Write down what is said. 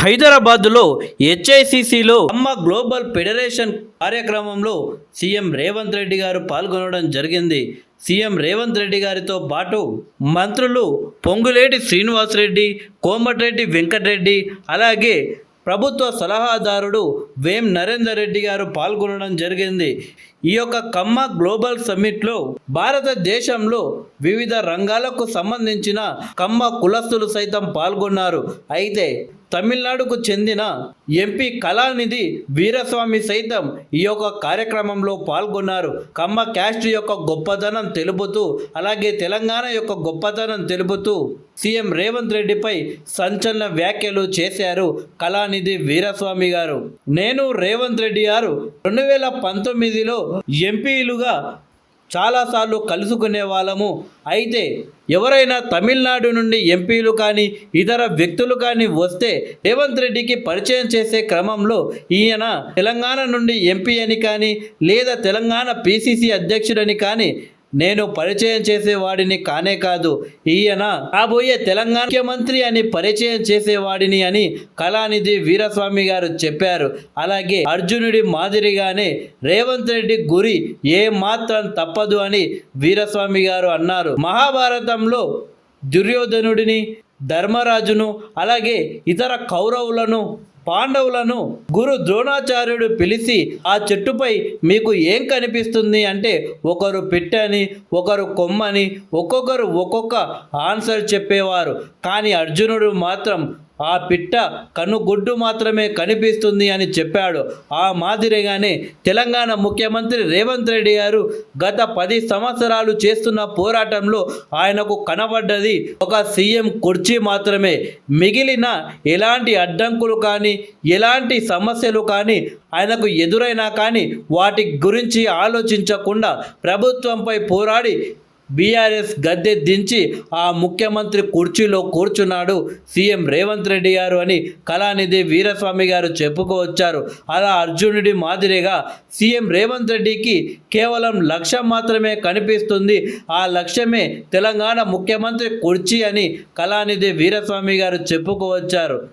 హైదరాబాద్లో హెచ్ఐసిసిలో అమ్మ global federation కార్యక్రమంలో సీఎం రేవంత్ రెడ్డి గారు పాల్గొనడం జరిగింది. సీఎం రేవంత్ రెడ్డి గారితో పాటు మంత్రులు పొంగులేటి శ్రీనివాసరెడ్డి, కోమటిరెడ్డి వెంకటరెడ్డి, అలాగే ప్రభుత్వ సలహాదారుడు వేం నరేందర్ రెడ్డి గారు పాల్గొనడం జరిగింది. ఈ యొక్క కమ్మ గ్లోబల్ సమ్మిట్లో భారతదేశంలో వివిధ రంగాలకు సంబంధించిన కమ్మ కులస్తులు సైతం పాల్గొన్నారు. అయితే తమిళనాడుకు చెందిన ఎంపీ కళానిధి వీరస్వామి సైతం ఈ యొక్క కార్యక్రమంలో పాల్గొన్నారు. కమ్మ క్యాస్ట్ యొక్క గొప్పతనం తెలుపుతూ, అలాగే తెలంగాణ యొక్క గొప్పతనం తెలుపుతూ సీఎం రేవంత్ రెడ్డిపై సంచలన వ్యాఖ్యలు చేశారు కళానిధి వీరస్వామి గారు. నేను రేవంత్ రెడ్డి గారు 2019లో ఎంపీలుగా చాలాసార్లు కలుసుకునే వాళ్ళము. అయితే ఎవరైనా తమిళనాడు నుండి ఎంపీలు కానీ ఇతర వ్యక్తులు కానీ వస్తే రేవంత్ రెడ్డికి పరిచయం చేసే క్రమంలో ఈయన తెలంగాణ నుండి ఎంపీ అని కానీ లేదా తెలంగాణ పిసిసి అధ్యక్షుడని కానీ నేను పరిచయం చేసేవాడిని కానే కాదు, ఈయన రాబోయే తెలంగాణ ముఖ్యమంత్రి అని పరిచయం చేసేవాడిని అని కళానిధి వీరస్వామి గారు చెప్పారు. అలాగే అర్జునుడి మాదిరిగానే రేవంత్ రెడ్డి గురి ఏ మాత్రం తప్పదు అని వీరస్వామి గారు అన్నారు. మహాభారతంలో దుర్యోధనుడిని, ధర్మరాజును, అలాగే ఇతర కౌరవులను, పాండవులను గురు ద్రోణాచార్యుడు పిలిచి ఆ చెట్టుపై మీకు ఏం కనిపిస్తుంది అంటే ఒకరు పిట్టని, ఒకరు కొమ్మని, ఒక్కొక్కరు ఒక్కొక్క ఆన్సర్ చెప్పేవారు. కానీ అర్జునుడు మాత్రం ఆ పిట్ట కన్నుగుడ్డు మాత్రమే కనిపిస్తుంది అని చెప్పాడు. ఆ మాదిరిగానే తెలంగాణ ముఖ్యమంత్రి రేవంత్ రెడ్డి గారు గత 10 సంవత్సరాలు చేస్తున్న పోరాటంలో ఆయనకు కనబడ్డది ఒక సీఎం కుర్చీ మాత్రమే. మిగిలిన ఎలాంటి అడ్డంకులు కానీ ఎలాంటి సమస్యలు కానీ ఆయనకు ఎదురైనా కానీ వాటి గురించి ఆలోచించకుండా ప్రభుత్వంపై పోరాడి బీఆర్ఎస్ గద్దె దించి ఆ ముఖ్యమంత్రి కుర్చీలో కూర్చున్నాడు సీఎం రేవంత్ రెడ్డి గారు అని కళానిధి వీరస్వామి గారు చెప్పుకోవచ్చారు. అలా అర్జునుడి మాదిరిగా సీఎం రేవంత్ రెడ్డికి కేవలం లక్ష్యం మాత్రమే కనిపిస్తుంది. ఆ లక్ష్యమే తెలంగాణ ముఖ్యమంత్రి కుర్చీ అని కళానిధి వీరస్వామి గారు చెప్పుకోవచ్చారు.